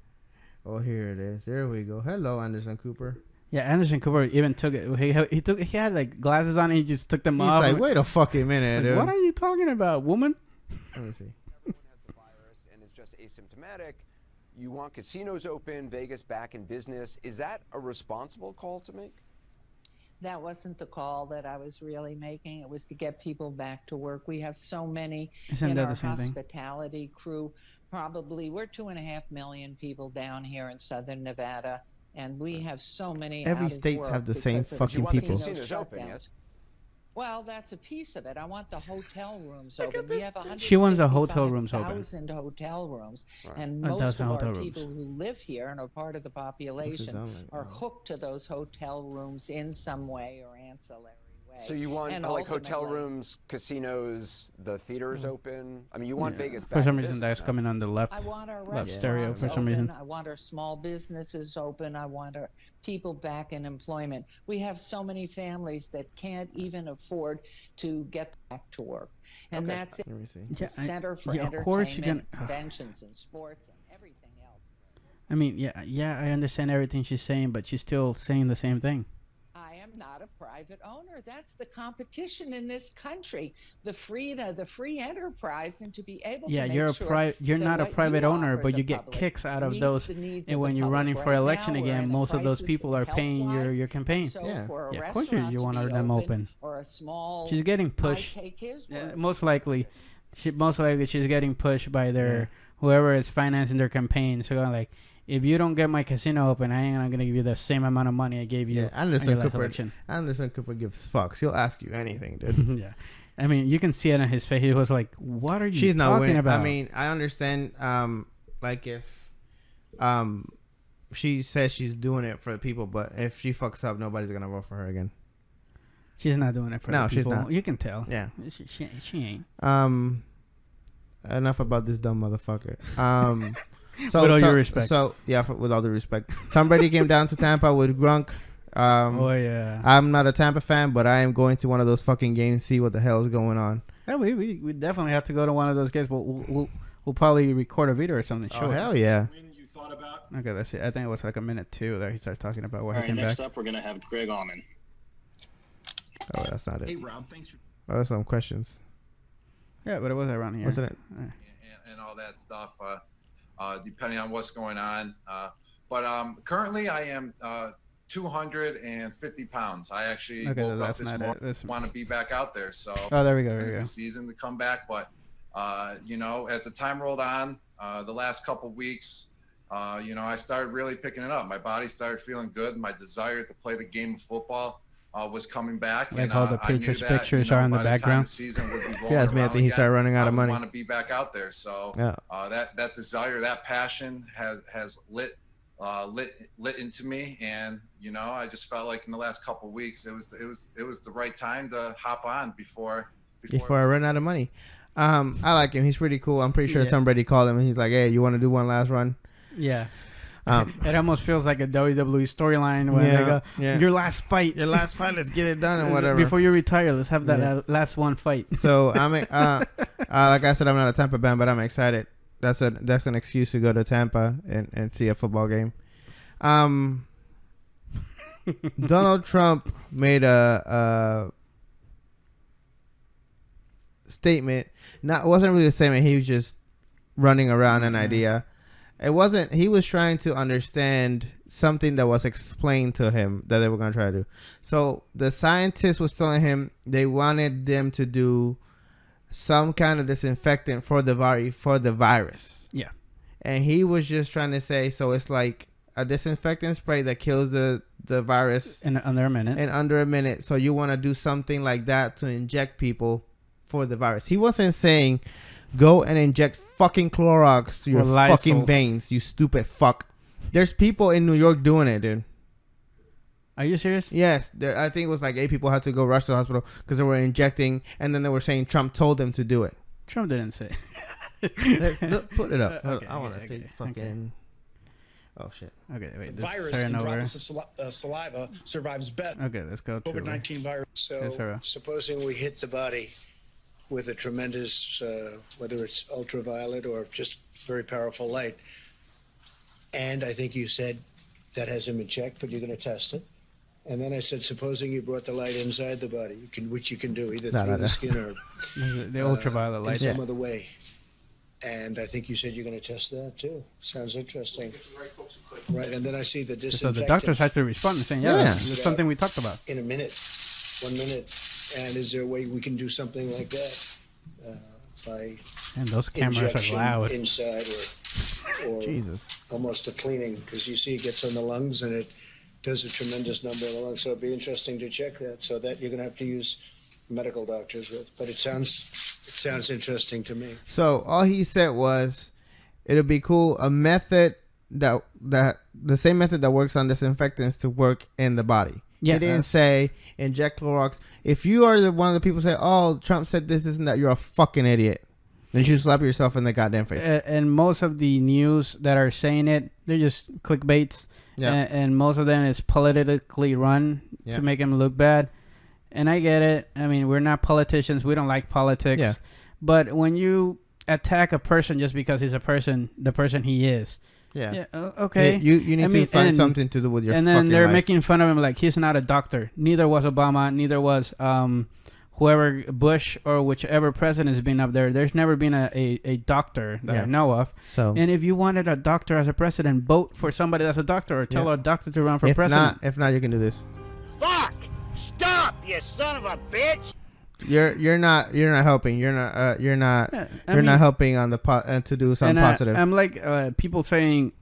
Oh, here it is. There we go. Hello, Anderson Cooper. yeah. Anderson Cooper even took it. He had like glasses on and he just took them He's off. like, wait a fucking minute, Like, dude. what are you talking about, woman? Let me see. Everyone has the virus and is just asymptomatic. You want casinos open, Vegas back in business. Is that a responsible call to make? That wasn't the call that I was really making. It was to get people back to work. We have so many Isn't in that our the same thing? hospitality crew. Probably we're 2.5 million people down here in Southern Nevada, and we have so many. Every out of states work have the same because of fucking casino people. Casinos open, shutdowns. yes? Well, that's a piece of it. I want the hotel rooms open. We have She wants the hotel rooms open. 155,000 hotel rooms, Right. and 1,000 most of hotel our rooms. people who live here and are part of the population sound like? are hooked to those hotel rooms in some way or ancillary way. So you want And like hotel ultimately- rooms, casinos, the theaters open? I mean, you want Vegas back For some in reason, business that's now. coming on the left. I want our Left restaurants stereo for some open. reason. I want our small businesses open. I want our people back in employment. We have so many families that can't even afford to get back to work, and Okay. that's it. Let me see. It's a center for yeah, of course you entertainment, can- conventions, and sports, and everything else. I mean, yeah, I understand everything she's saying, but she's still saying the same thing. I am not a private owner. That's the competition in this country. The free enterprise, and to be able Yeah, to make you're sure you're that not a what private you owner, offer but the you get public kicks out of meets those. the needs And of when the you're public. running for Right election now, we're again, in a most of those crisis people are paying health-wise, your campaign. and so Yeah. for a Yeah, of course restaurant you to want be them open. or a small, She's getting I pushed. take his Yeah, word. most likely she's getting pushed by their whoever is financing their campaign. So going like, if you don't get my casino open, I ain't gonna give you the same amount of money I gave you. Yeah, on your Anderson last Cooper. election. Anderson Cooper gives fucks. He'll ask you anything, dude. Yeah, I mean, you can see it on his face. He was like, "What are you She's not talking winning. about?" I mean, I understand. Like if, she says she's doing it for the people, but if she fucks up, nobody's gonna vote for her again. she's not doing it for No, the she's people. not. You can tell. Yeah. She ain't. Enough about this dumb motherfucker. So With all due respect. So yeah, with all due respect, Tom Brady came down to Tampa with Gronk. Oh yeah. I'm not a Tampa fan, but I am going to one of those fucking games, see what the hell is going on. Yeah, we definitely have to go to one of those games. We'll probably record a video or something. Oh hell yeah! When you thought about. Okay, let's see. I think it was like a minute 2 that he starts talking about where All he right, came next back. up, we're going to have Greg Allman. Oh, that's not Hey, it. Rob, thanks for. Oh, that's some questions, Yeah, but it was around here. wasn't it? And all that stuff, depending on what's going on. But currently, I am 250 pounds. I actually Okay, woke up that's this not it. morning. That's- Want to be back out there, so Oh, there we go. There we the go. season to come back. But you know, as the time rolled on, the last couple weeks, you know, I started really picking it up. My body started feeling good. My desire to play the game of football was coming back. Like and, how the I knew Patriots that, pictures you know, are in the by time background. season would be rolling Yeah, it's me. I around think he again, started running out I of would money. want to be back out there. So Yeah. that desire, that passion has lit into me, and you know, I just felt like in the last couple of weeks it was the right time to hop on before Before I run out of money. I like him. He's pretty cool. I'm pretty sure Yeah. Tom Brady called him and he's like, "Hey, you want to do one last run?" Yeah. Um, It almost feels like a WWE storyline when Yeah, they go, yeah. your last fight. Your last fight. Let's get it done and whatever. Before you retire, let's have that Yeah. last one fight. So I'm like I said, I'm not a Tampa fan, but I'm excited. That's an excuse to go to Tampa and see a football game. Donald Trump made a statement. It wasn't really a statement. He was just running around an idea. It wasn't. He was trying to understand something that was explained to him that they were going to try to do. So the scientist was telling him they wanted them to do some kind of disinfectant for the virus. Yeah. And he was just trying to say, so it's like a disinfectant spray that kills the virus In under a minute. in under a minute. So you want to do something like that to inject people for the virus. He wasn't saying go and inject fucking Clorox to your Or Lysol. fucking veins, you stupid fuck. There's people in New York doing it, dude. Are you serious? Yes, I think it was like 8 people had to go rush to the hospital because they were injecting, and then they were saying Trump told them to do it. Trump didn't say. Look, put it up. Okay, I want to okay, see okay, fucking. Oh shit. Okay, wait. The This virus is in over. droplets of saliva survives better. Okay, let's go to COVID-19 virus. Yes, sir. So, supposing we hit the body with a tremendous, whether it's ultraviolet or just very powerful light, and I think you said that hasn't been checked, but you're going to test it. And then I said, supposing you brought the light inside the body, which you can do either through the skin or the ultraviolet in light. some other way. And I think you said you're going to test that too. Sounds interesting. Right, and then I see the So disinfectant. the doctors had to respond and saying, yeah, Yeah. that's something we talked about. In a minute, 1 minute. And is there a way we can do something like that by And those cameras injection are loud. inside or Jesus. almost a cleaning? Because you see it gets on the lungs and it does a tremendous number on the lungs. So it'd be interesting to check that. So that you're going to have to use medical doctors with. But it sounds interesting to me. So all he said was, it'll be cool a method that the same method that works on disinfectants to work in the body. Yeah, He didn't say inject Clorox. If you are one of the people say, oh, Trump said this and that, you're a fucking idiot. Then you should slap yourself in the goddamn face. And most of the news that are saying it, they're just clickbaits. Yeah. And most of them is politically run Yeah. to make him look bad. And I get it. I mean, we're not politicians. We don't like politics. Yeah. But when you attack a person just because he's a person, the person he is. Yeah. Okay. You need I to mean, find and- something to do with your and fucking then they're life. making fun of him like he's not a doctor. Neither was Obama. Neither was whoever Bush or whichever president has been up there. There's never been a doctor that Yeah. I know of. So And if you wanted a doctor as a president, vote for somebody that's a doctor or tell Yeah. a doctor to run for if president. not, you can do this. Fuck! Stop, you son of a bitch! You're not helping. You're not Yeah, I you're mean, not helping on the to do something positive. I'm like people saying,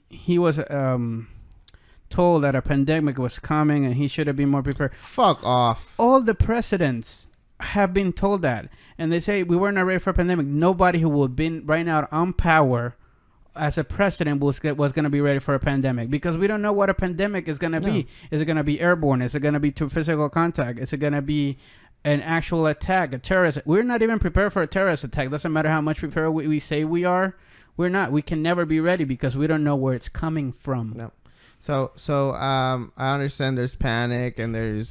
he was told that a pandemic was coming and he should have been more prepared. Fuck off. All the presidents have been told that, and they say we were not ready for a pandemic. Nobody who would been right now on power as a president was going to be ready for a pandemic, because we don't know what a pandemic is going to be. Is it going to be airborne? Is it going to be through physical contact? Is it going to be an actual attack, a terrorist? We're not even prepared for a terrorist attack. Doesn't matter how much prepared we say we are. We're not. We can never be ready because we don't know where it's coming from. No. So I understand there's panic and you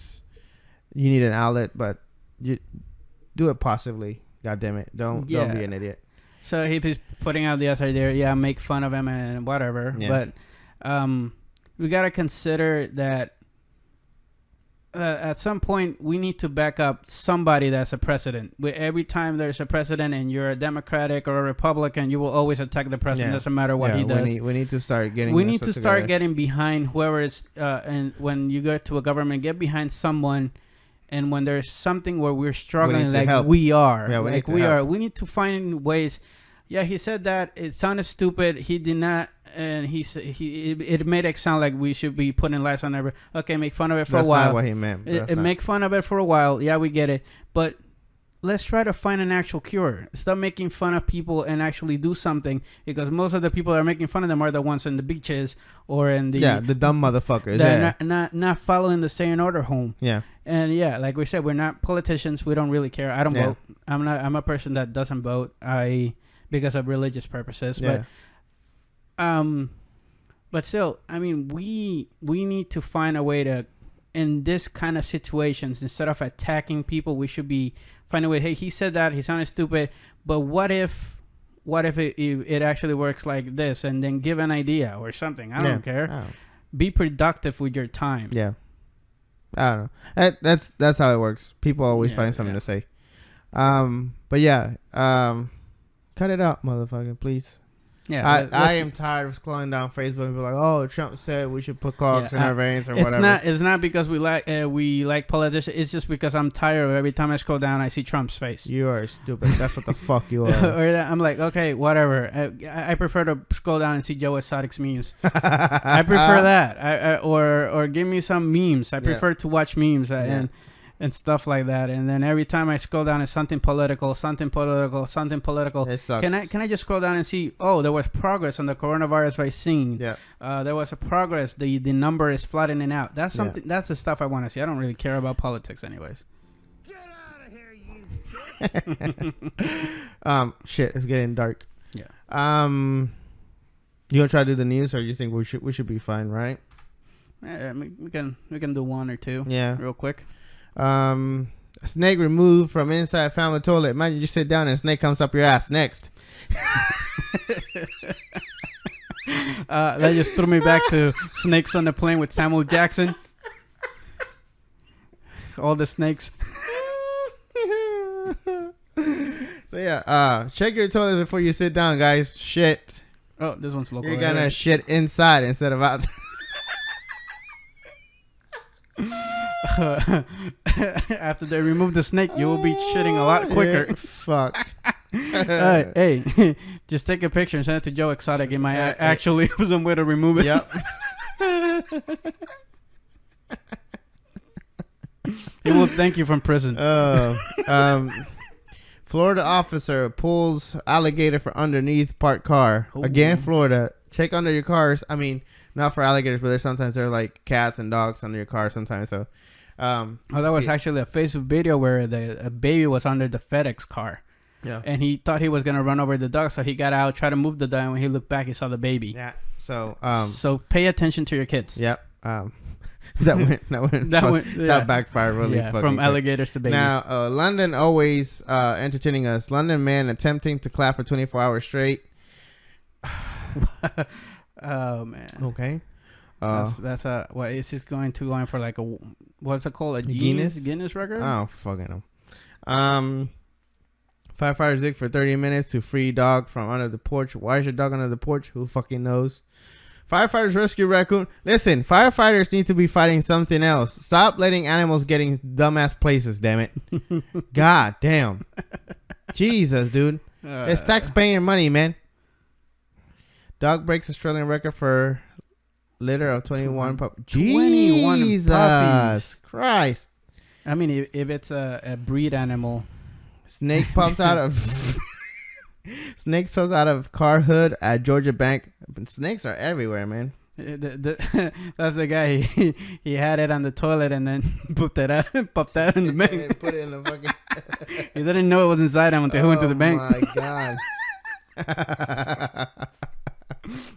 need an outlet, but you do it positively. God damn it. Don't be an idiot. So if he's putting out the outside there, yeah, make fun of him and whatever. Yeah. But we got to consider that at some point we need to back up somebody that's a president. Every time there's a president and you're a Democratic or a Republican, you will always attack the president. Yeah. Doesn't matter what he does. We need to start getting. We need to start getting behind whoever is, and when you go to a government, get behind someone. And when there's something where we're struggling, to like help. we are, Yeah, we like need to we help. are, we need to find ways. Yeah, he said that it sounded stupid. He did not, and it made it sound like we should be putting lights on every. Okay, make fun of it for That's a while. not what he meant. Make fun of it for a while. Yeah, we get it, but let's try to find an actual cure. Stop making fun of people and actually do something, because most of the people that are making fun of them are the ones in the beaches or in the the dumb motherfuckers. that Yeah. not following the stay in order home. Yeah. And yeah, like we said, we're not politicians. We don't really care. I don't Yeah. vote. I'm a person that doesn't vote. Because of religious purposes. Yeah. But still, I mean, we need to find a way to, in this kind of situations, instead of attacking people, we should be find a way. Hey, he said that, he sounded stupid, but what if it actually works like this, and then give an idea or something. I don't care. Be productive with your time. Yeah. I don't know. That's how it works. People always find something to say. But yeah. Cut it out, motherfucker, please. Yeah, I am tired of scrolling down Facebook and be like, oh, Trump said we should put Clorox in our veins or whatever. It's not because we like politicians. It's just because I'm tired of every time I scroll down, I see Trump's face. You are stupid. That's what the fuck you are. Or I'm like, okay, whatever. I prefer to scroll down and see Joe Exotic's memes. I prefer that. Or give me some memes. I prefer to watch memes. And and stuff like that. And then every time I scroll down, it's something political, something political, something political. It sucks. Can I just scroll down and see? Oh, there was progress on the coronavirus vaccine. Yeah. There was a progress. The number is flattening out. That's something. That's the stuff I want to see. I don't really care about politics, anyways. Get out of here, you bitch. Shit, it's getting dark. Yeah. You gonna try to do the news, or you think we should be fine, right? Yeah, we can do one or two. Yeah. Real quick. A snake removed from inside family toilet. Imagine you sit down and a snake comes up your ass. Next. That just threw me back to Snakes on the Plane with Samuel Jackson. All the snakes. So yeah, check your toilet before you sit down, guys. Shit. Oh, this one's local. You're gonna shit inside instead of outside. After they remove the snake, you will be shitting a lot quicker. Yeah, fuck. Hey, just take a picture and send it to Joe Exotic. It might actually some way to remove it. Yep. He will thank you from prison. Florida officer pulls alligator for underneath parked car. Ooh. Again, Florida. Check under your cars. I mean, not for alligators, but sometimes there are like cats and dogs under your car sometimes. So, that was actually a Facebook video where a baby was under the FedEx car. Yeah. And he thought he was gonna run over the dog, so he got out, tried to move the dog, and when he looked back, he saw the baby. Yeah. So, so pay attention to your kids. Yep. That backfired really. Yeah, fucking from quick. alligators to babies. Now, London always entertaining us. London man attempting to clap for 24 hours straight. Oh man. Okay. That's what is this going for like a what's it called, a Guinness record? Oh fucking hell. Firefighters dig for 30 minutes to free dog from under the porch. Why is your dog under the porch? Who fucking knows? Firefighters rescue raccoon. Listen, firefighters need to be fighting something else. Stop letting animals getting dumbass places, damn it. God damn. Jesus, dude. It's taxpayer money, man. Dog breaks Australian record for litter of 21 puppies. 21 Jesus puppies. Christ. I mean, if it's a breed animal. Snake pops out of snakes pops out of car hood at Georgia Bank. Snakes are everywhere, man. That's the guy. He had it on the toilet and then popped that in the bank. Put it in the fucking. He didn't know it was inside him until he went to the bank. Oh my god.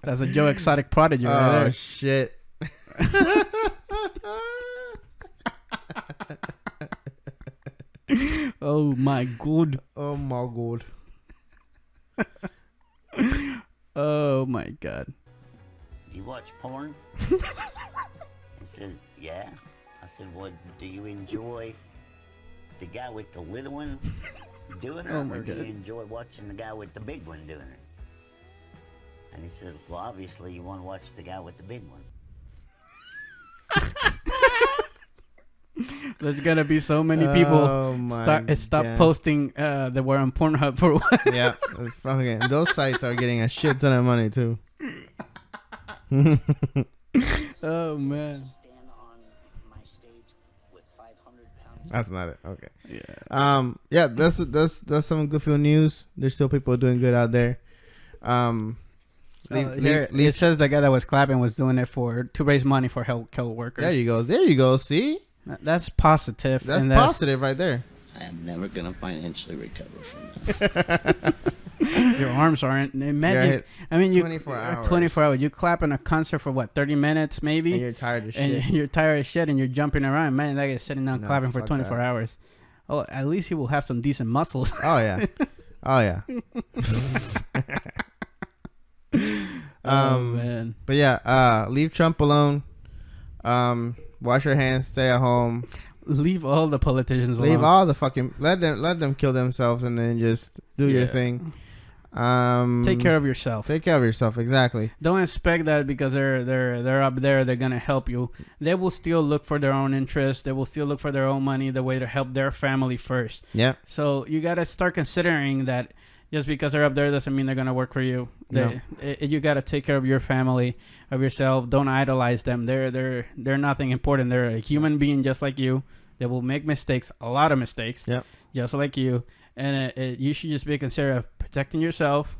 That's a Joe Exotic prodigy right there. Oh shit. Oh my god. Oh my god. Oh my god. You watch porn? He says, yeah. I said, well, do you enjoy the guy with the little one doing it? Oh my or do you God. enjoy watching the guy with the big one doing it? And he says, well, obviously you want to watch the guy with the big one. There's gonna be so many people stop posting that we're on Pornhub for a while. Yeah, fucking those sites are getting a shit ton of money too. Oh man. Stand on my stage with 500 pounds. That's not it. Okay. Yeah. Yeah. That's some good field news. There's still people doing good out there. It says the guy that was clapping was doing it to raise money for health workers. There you go. There you go. See. That's positive. That's positive right there. I am never going to financially recover from this. Your arms aren't. Imagine. I mean, 24 hours. 24 hours. You clap in a concert for what, 30 minutes maybe? And you're tired of shit. And you're tired of shit and you're jumping around. Man, that guy's sitting down clapping for 24 that. hours. Oh, at least he will have some decent muscles. Oh, yeah. Oh, yeah. Oh, man. But yeah, leave Trump alone. Wash your hands. Stay at home. Leave all the politicians alone. Leave all the fucking. Let them kill themselves and then just do your thing. Take care of yourself. Take care of yourself. Exactly. Don't expect that because they're up there, they're gonna help you. They will still look for their own interests. They will still look for their own money, the way to help their family first. Yeah. So you gotta start considering that just because they're up there doesn't mean they're gonna work for you. You gotta take care of your family, of yourself. Don't idolize them. They're nothing important. They're a human being just like you, They will make mistakes, a lot of mistakes, Yep. just like you. And you should just be considerate of protecting yourself,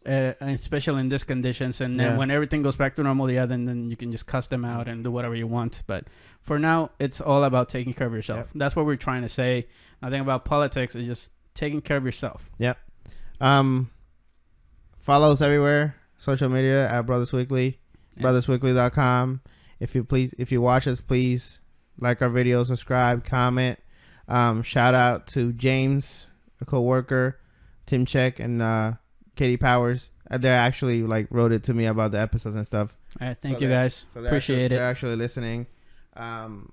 especially in these conditions. And then when everything goes back to normal, then you can just cuss them out and do whatever you want. But for now, it's all about taking care of yourself. Yep. That's what we're trying to say. Nothing about politics. It's just taking care of yourself. Yep. Follow us everywhere. Social media at Brothers Weekly. BrothersWeekly.com. If you watch us, please like our videos, subscribe, comment. Shout out to James, a co-worker, Tim Check, and Katie Powers. They actually wrote it to me about the episodes and stuff. All right, thank you guys. Appreciate it. They're actually listening. We'll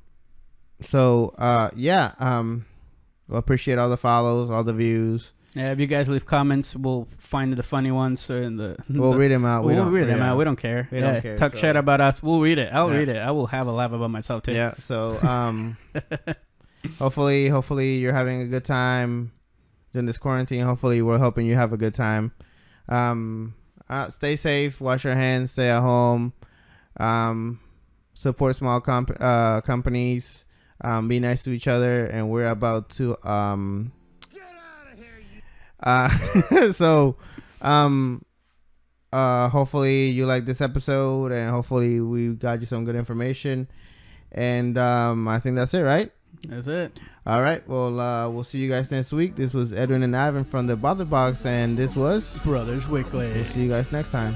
appreciate all the follows, all the views. Yeah, if you guys leave comments, we'll find the funny ones. We'll read them out. We'll read them out. We don't care. We don't care. Talk shit about us. We'll read it. I'll read it. I will have a laugh about myself too. Yeah. So hopefully you're having a good time during this quarantine. Hopefully we're helping you have a good time. Stay safe. Wash your hands. Stay at home. Support small companies. Be nice to each other. And we're about to hopefully you like this episode, and hopefully we got you some good information. And I think that's it, right? That's it. All right. Well, we'll see you guys next week. This was Edwin and Ivan from the Bother Box, and this was Brothers Weekly. We'll see you guys next time.